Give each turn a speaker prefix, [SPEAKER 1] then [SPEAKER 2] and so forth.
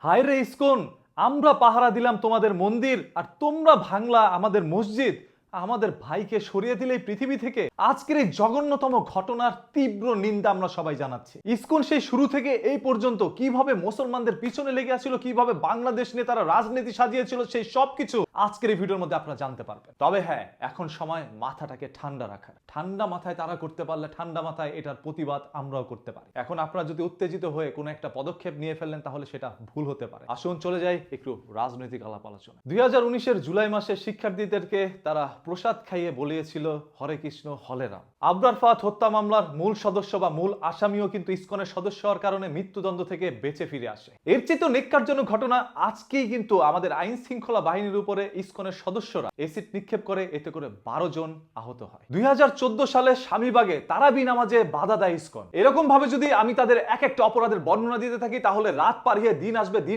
[SPEAKER 1] হায় রে ইসকন, আমরা পাহারা দিলাম তোমাদের মন্দির আর তোমরা ভাঙলা আমাদের মসজিদ। আমাদের ভাইকে সরিয়ে দিলে এই পৃথিবী থেকে। আজকের এই জঘন্যতম ঘটনার তীব্র নিন্দা আমরা সবাই জানাচ্ছি। ইসকন সেই শুরু থেকে এই পর্যন্ত কিভাবে মুসলমানদের পিছনে লেগে আছিল, কিভাবে বাংলাদেশ নিয়ে তারা রাজনীতি সাজিয়েছিল, সেই সবকিছু আজকের এই ভিডিওর মধ্যে আপনারা জানতে পারবেন। তবে হ্যাঁ, এখন সময় মাথাটাকে ঠান্ডা রাখার। ঠান্ডা মাথায় তারা করতে পারলে ঠান্ডা মাথায় এটার প্রতিবাদ আমরাও করতে পারি। এখন আপনারা যদি উত্তেজিত হয়ে কোনো একটা পদক্ষেপ নিয়ে ফেললেন তাহলে সেটা ভুল হতে পারে। আসুন চলে যাই একটু রাজনৈতিক আলাপ আলোচনা। 2019-এর জুলাই মাসে শিক্ষার্থীদেরকে তারা প্রসাদ খাইয়ে বলিয়েছিল হরে কৃষ্ণ হরে রাম। আবরার ফাহাদ হত্যা মামলার মূল সদস্য বা মূল আসামিও কিন্তু ইসকনের সদস্য হওয়ার কারণে মৃত্যুদণ্ড থেকে বেঁচে ফিরে আসে। এর চেয়ে তো নেক্কারজনক ঘটনা আজকেই কিন্তু আমাদের আইন শৃঙ্খলা বাহিনীর উপরে ইসকনের সদস্যরা এসিড নিক্ষেপ করে, এতে করে 12 জন আহত হয়। 2014 সালে স্বামীবাগে তারাবি নামাজে বাধা দেয় ইসকন। এরকম ভাবে যদি আমি তাদের এক একটা অপরাধের বর্ণনা দিতে থাকি তাহলে রাত পার হয়ে দিন আসবে।